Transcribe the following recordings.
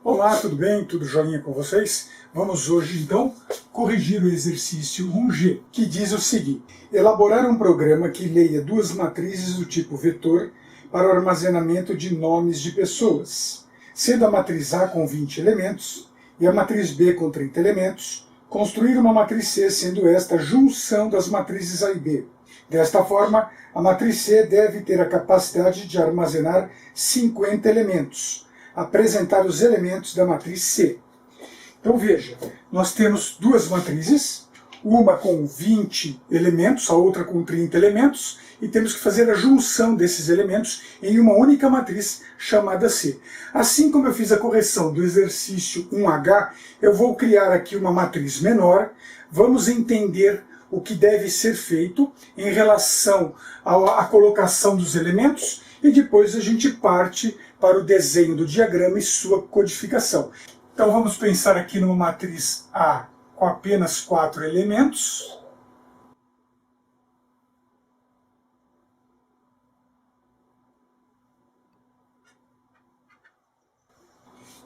Olá, tudo bem? Tudo joinha com vocês? Vamos hoje, então, corrigir o exercício 1G, que diz o seguinte: elaborar um programa que leia duas matrizes do tipo vetor para o armazenamento de nomes de pessoas, sendo a matriz A com 20 elementos e a matriz B com 30 elementos, construir uma matriz C, sendo esta a junção das matrizes A e B. Desta forma, a matriz C deve ter a capacidade de armazenar 50 elementos. Apresentar os elementos da matriz C. Então veja, nós temos duas matrizes, uma com 20 elementos, a outra com 30 elementos, e temos que fazer a junção desses elementos em uma única matriz chamada C. Assim como eu fiz a correção do exercício 1H, eu vou criar aqui uma matriz menor, vamos entender o que deve ser feito em relação à colocação dos elementos, e depois a gente parte para o desenho do diagrama e sua codificação. Então vamos pensar aqui numa matriz A com apenas 4 elementos.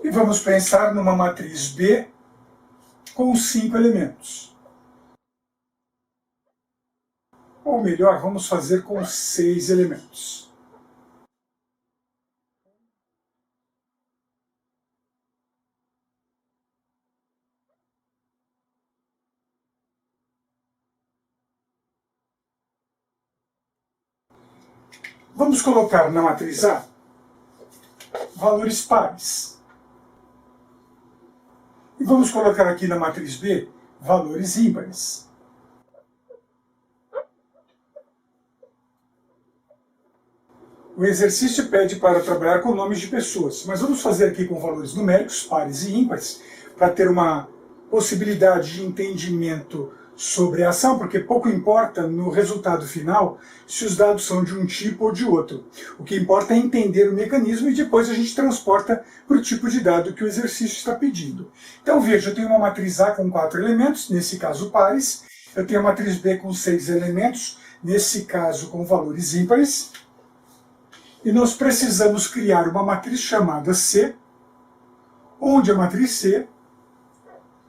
E vamos pensar numa matriz B com 5 elementos. Ou melhor, vamos fazer com 6 elementos. Vamos colocar na matriz A valores pares. E vamos colocar aqui na matriz B valores ímpares. O exercício pede para trabalhar com nomes de pessoas, mas vamos fazer aqui com valores numéricos, pares e ímpares, para ter uma possibilidade de entendimento sobre a ação, porque pouco importa no resultado final se os dados são de um tipo ou de outro. O que importa é entender o mecanismo e depois a gente transporta para o tipo de dado que o exercício está pedindo. Então veja, eu tenho uma matriz A com 4 elementos, nesse caso pares, eu tenho a matriz B com 6 elementos, nesse caso com valores ímpares, e nós precisamos criar uma matriz chamada C, onde a matriz C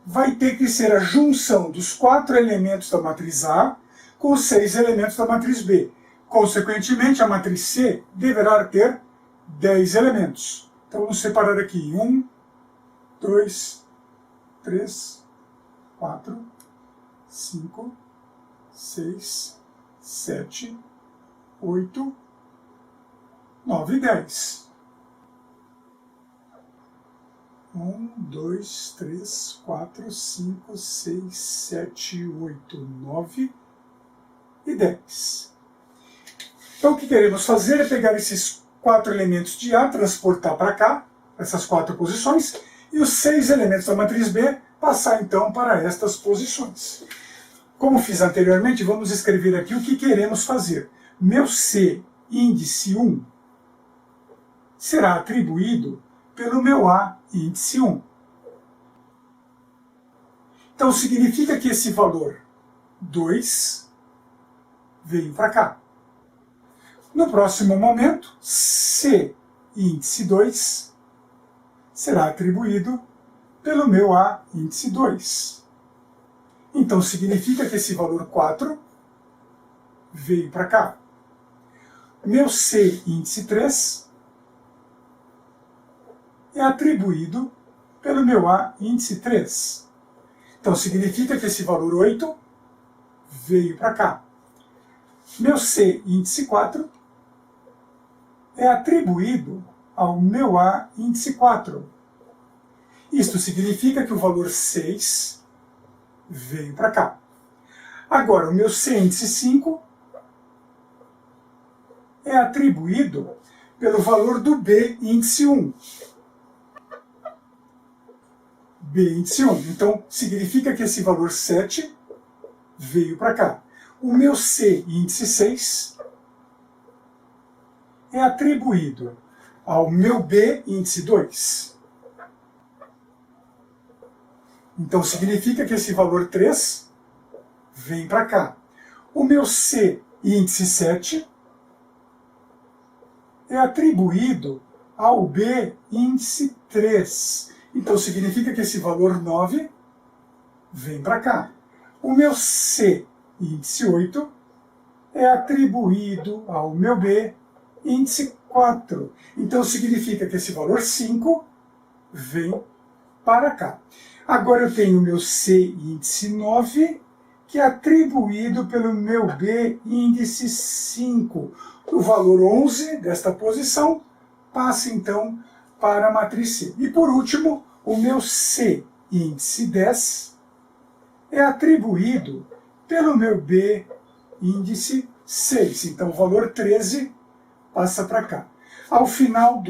vai ter que ser a junção dos 4 elementos da matriz A com os 6 elementos da matriz B. Consequentemente, a matriz C deverá ter 10 elementos. Então vamos separar aqui 1, 2, 3, 4, 5, 6, 7, 8, 9 e 10. 1, 2, 3, 4, 5, 6, 7, 8, 9 e 10. Então o que queremos fazer é pegar esses 4 elementos de A, transportar para cá, essas 4 posições, e os 6 elementos da matriz B passar então para estas posições. Como fiz anteriormente, vamos escrever aqui o que queremos fazer. Meu C índice 1 será atribuído pelo meu A índice 1. Então significa que esse valor 2 veio para cá. No próximo momento, C índice 2 será atribuído pelo meu A índice 2. Então significa que esse valor 4 veio para cá. Meu C índice 3 é atribuído pelo meu A índice 3. Então significa que esse valor 8 veio para cá. Meu C índice 4 é atribuído ao meu A índice 4. Isto significa que o valor 6 veio para cá. Agora, o meu C índice 5 é atribuído pelo valor do B índice 1. B índice 1. Então, significa que esse valor 7 veio para cá. O meu C índice 6 é atribuído ao meu B índice 2. Então, significa que esse valor 3 vem para cá. O meu C índice 7 é atribuído ao B índice 3. Então significa que esse valor 9 vem para cá. O meu C, índice 8, é atribuído ao meu B, índice 4. Então significa que esse valor 5 vem para cá. Agora eu tenho o meu C, índice 9, que é atribuído pelo meu B, índice 5. O valor 11 desta posição passa então para a matriz C. E por último, o meu C, índice 10, é atribuído pelo meu B, índice 6. Então o valor 13 passa para cá. Ao final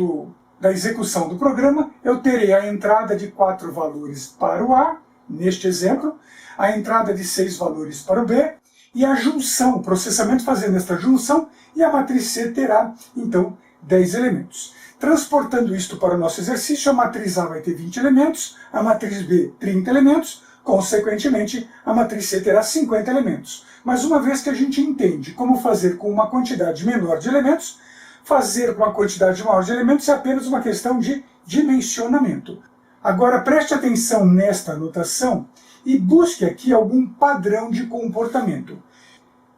da execução do programa, eu terei a entrada de 4 valores para o A, neste exemplo, a entrada de 6 valores para o B, e a junção, o processamento fazendo esta junção, e a matriz C terá, então, 10 elementos. Transportando isto para o nosso exercício, a matriz A vai ter 20 elementos, a matriz B 30 elementos, consequentemente, a matriz C terá 50 elementos. Mas uma vez que a gente entende como fazer com uma quantidade menor de elementos, fazer com uma quantidade maior de elementos é apenas uma questão de dimensionamento. Agora preste atenção nesta anotação e busque aqui algum padrão de comportamento.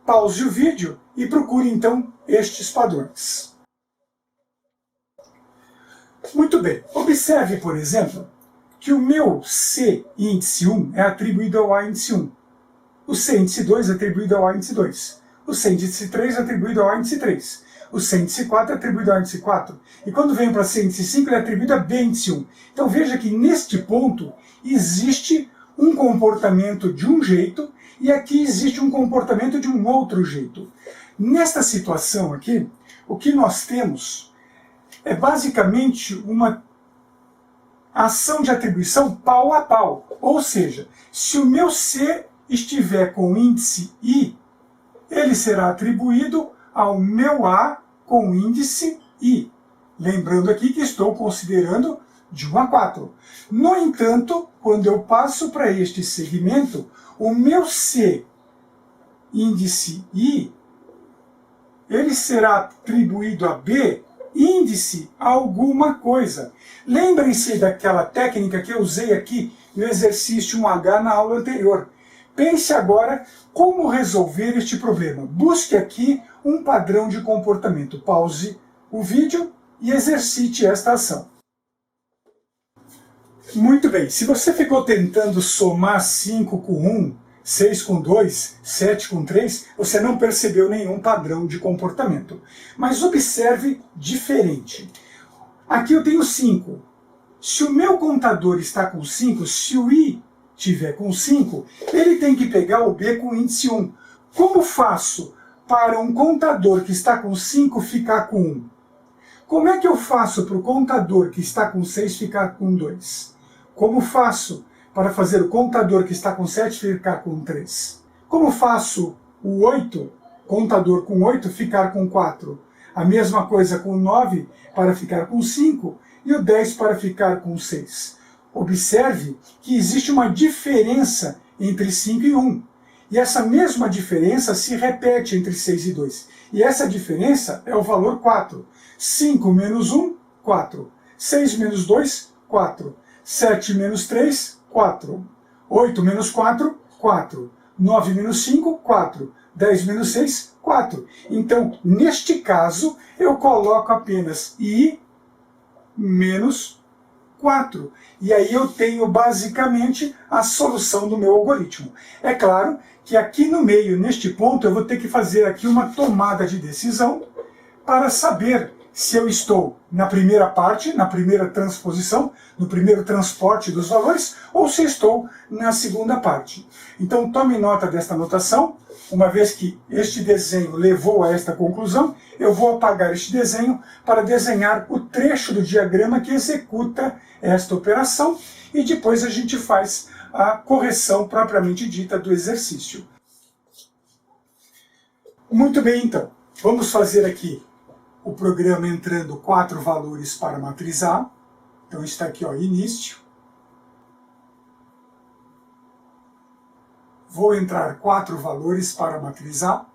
Pause o vídeo e procure então estes padrões. Muito bem, observe, por exemplo, que o meu C índice 1 é atribuído ao A índice 1. O C índice 2 é atribuído ao A índice 2. O C índice 3 é atribuído ao A índice 3. O C índice 4 é atribuído ao índice 4. E quando vem para C índice 5, ele é atribuído a B índice 1. Então veja que neste ponto existe um comportamento de um jeito e aqui existe um comportamento de um outro jeito. Nesta situação aqui, o que nós temos é basicamente uma ação de atribuição pau a pau. Ou seja, se o meu C estiver com o índice I, ele será atribuído ao meu A com o índice I. Lembrando aqui que estou considerando de 1 a 4. No entanto, quando eu passo para este segmento, o meu C índice I, ele será atribuído a B índice alguma coisa. Lembrem-se daquela técnica que eu usei aqui no exercício 1H na aula anterior. Pense agora como resolver este problema. Busque aqui um padrão de comportamento. Pause o vídeo e exercite esta ação. Muito bem, se você ficou tentando somar 5 com 1, 6 com 2, 7 com 3, você não percebeu nenhum padrão de comportamento. Mas observe diferente. Aqui eu tenho 5. Se o meu contador está com 5, se o I tiver com 5, ele tem que pegar o B com índice 1. Como faço para um contador que está com 5 ficar com 1? Como é que eu faço para o contador que está com 6 ficar com 2? Como faço para fazer o contador que está com 7 ficar com 3? Como faço o 8, contador com 8, ficar com 4? A mesma coisa com o 9 para ficar com 5 e o 10 para ficar com 6. Observe que existe uma diferença entre 5 e 1. E essa mesma diferença se repete entre 6 e 2. E essa diferença é o valor 4. 5 menos 1, 4. 6 menos 2, 4. 7 menos 3, 4. 8 menos 4, 4. 9 menos 5, 4. 10 menos 6, 4. Então, neste caso, eu coloco apenas I menos 4. E aí eu tenho basicamente a solução do meu algoritmo. É claro que aqui no meio, neste ponto, eu vou ter que fazer aqui uma tomada de decisão para saber se eu estou na primeira parte, na primeira transposição, no primeiro transporte dos valores, ou se estou na segunda parte. Então tome nota desta anotação. Uma vez que este desenho levou a esta conclusão, eu vou apagar este desenho para desenhar o trecho do diagrama que executa esta operação e depois a gente faz a correção propriamente dita do exercício. Muito bem, então. Vamos fazer aqui o programa entrando 4 valores para a matriz A. Então está aqui, ó, início. Vou entrar 4 valores para a matriz A.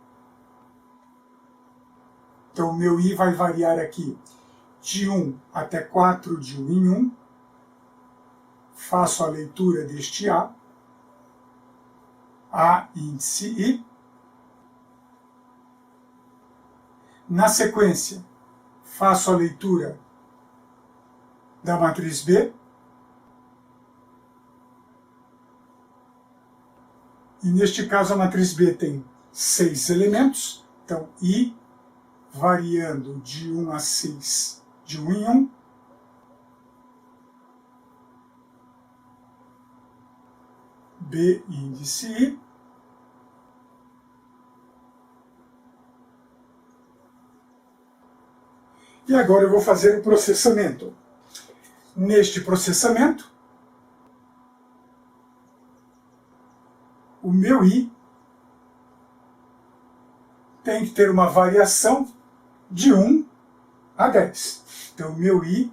Então o meu I vai variar aqui de 1 até 4 de 1 em 1. faço a leitura deste A índice I. Na sequência, faço a leitura da matriz B. E neste caso a matriz B tem 6 elementos. Então, I variando de 1 a 6, de 1 em 1. B índice I. E agora eu vou fazer o processamento. Neste processamento, o meu I tem que ter uma variação de 1 a 10. Então, o meu I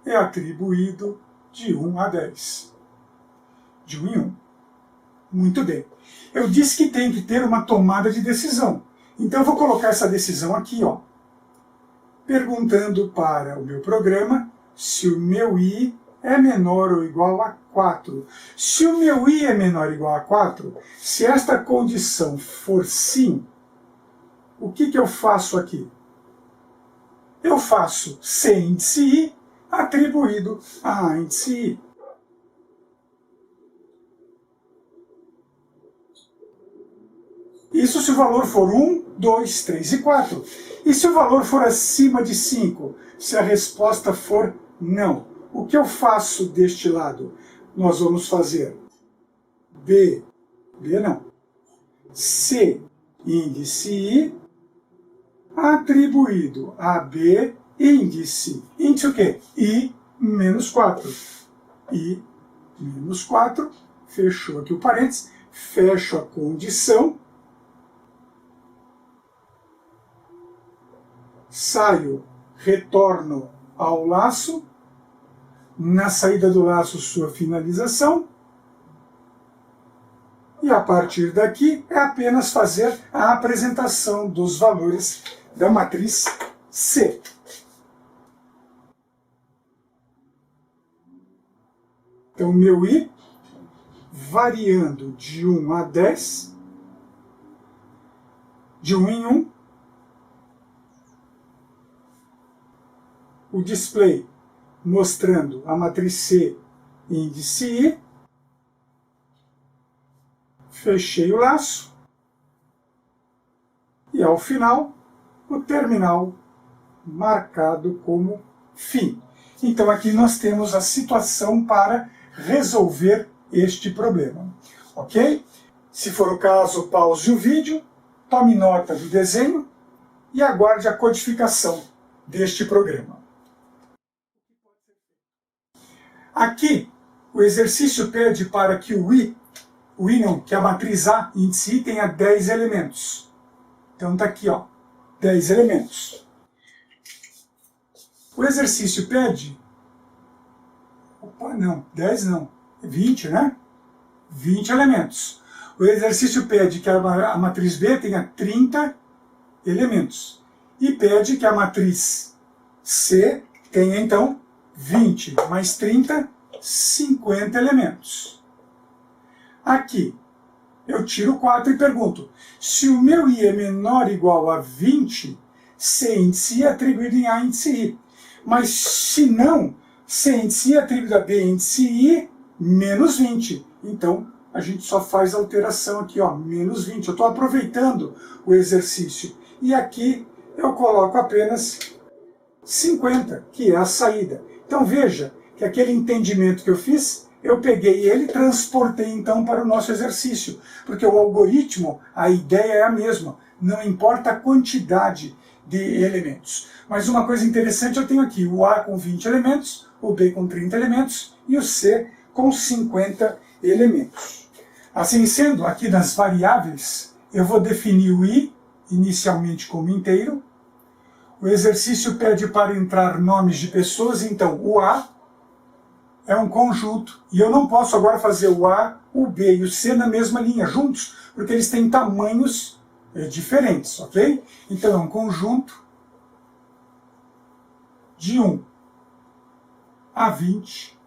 é atribuído de 1 a 10. De 1 em 1. Muito bem. Eu disse que tem que ter uma tomada de decisão. Então, eu vou colocar essa decisão aqui, ó, perguntando para o meu programa se o meu I é menor ou igual a 4. Se o meu I é menor ou igual a 4, se esta condição for sim, o que eu faço aqui? Eu faço C índice I atribuído a A índice I. Isso se o valor for 1, 2, 3 e 4. E se o valor for acima de 5? Se a resposta for não. O que eu faço deste lado? Nós vamos fazer B não. C índice I atribuído a B índice. Índice o quê? I menos 4. I menos 4. Fechou aqui o parênteses. Fecho a condição. Saio, retorno ao laço, na saída do laço sua finalização, e a partir daqui é apenas fazer a apresentação dos valores da matriz C. Então, meu I, variando de 1 a 10, de 1 em 1, o display mostrando a matriz C índice I, fechei o laço, e ao final, o terminal marcado como fim. Então aqui nós temos a situação para resolver este problema. Ok? Se for o caso, pause o vídeo, tome nota do desenho e aguarde a codificação deste programa. Aqui, o exercício pede para que que a matriz A índice I tenha 10 elementos. Então está aqui, ó, 10 elementos. O exercício pede, 10 não, 20, né? 20 elementos. O exercício pede que a matriz B tenha 30 elementos. E pede que a matriz C tenha, então, 20 mais 30, 50 elementos. Aqui, eu tiro 4 e pergunto, se o meu I é menor ou igual a 20, C índice I é atribuído em A índice I. Mas se não, C índice I é atribuído a B índice I menos 20. Então, a gente só faz a alteração aqui, ó, menos 20. Eu estou aproveitando o exercício. E aqui eu coloco apenas 50, que é a saída. Então veja que aquele entendimento que eu fiz, eu peguei ele e transportei então para o nosso exercício. Porque o algoritmo, a ideia é a mesma. Não importa a quantidade de elementos. Mas uma coisa interessante eu tenho aqui, o A com 20 elementos, o B com 30 elementos e o C com 50 elementos. Assim sendo, aqui nas variáveis, eu vou definir o I inicialmente como inteiro. O exercício pede para entrar nomes de pessoas, então o A é um conjunto. E eu não posso agora fazer o A, o B e o C na mesma linha, juntos, porque eles têm tamanhos diferentes, ok? Então é um conjunto de 1 a 20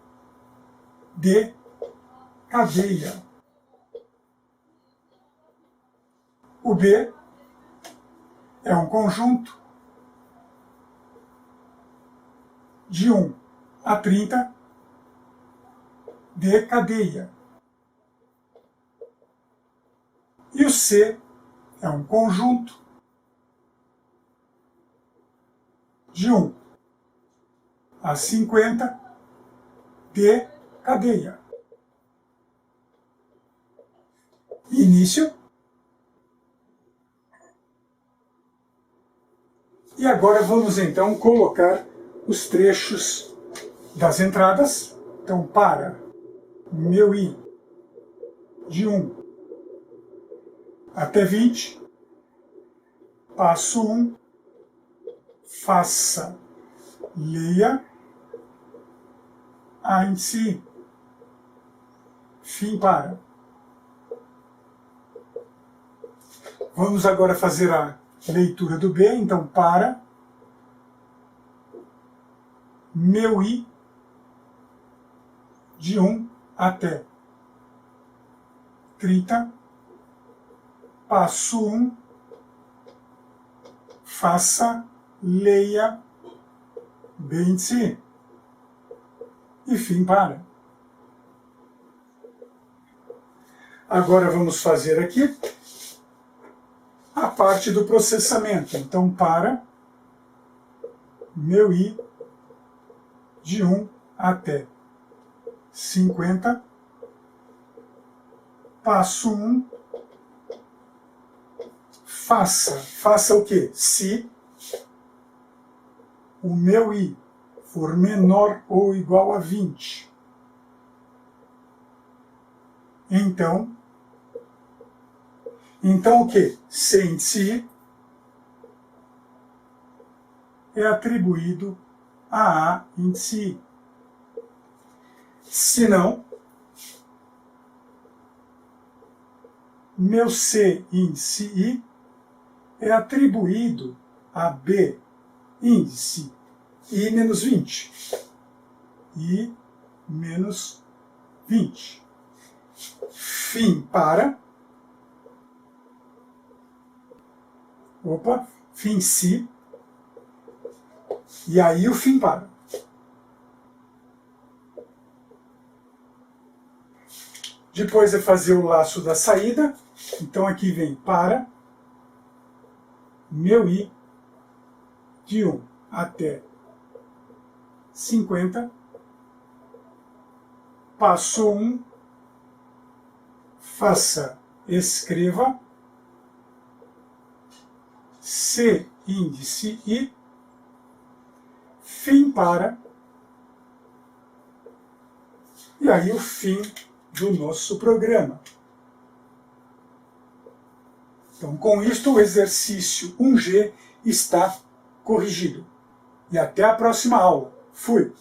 D, cadeia. O B é um conjunto de 1 a 30 de cadeia. E o C é um conjunto de 1 a 50 de cadeia. Início. E agora vamos então colocar os trechos das entradas. Então, para meu I de 1 até 20, passo 1, faça, leia, einsi, fim para. Vamos agora fazer a leitura do B, então para meu I de 1 até 30, passo 1, faça, leia, bem-se e fim para. Agora vamos fazer aqui a parte do processamento. Então, para meu I de 1 até 50, passo 1, faça o quê? Se o meu I for menor ou igual a 20, então o que? Sem-se é atribuído a A em si. Se não, meu C índice I é atribuído a B índice I menos 20. I menos 20. Fim para. Fim se. E aí o fim para. Depois é fazer o laço da saída. Então aqui vem para meu I de 1 até 50, passo 1, faça, escreva, C índice I, fim para, e aí o fim do nosso programa. Então, com isto, o exercício 1G está corrigido. E até a próxima aula. Fui!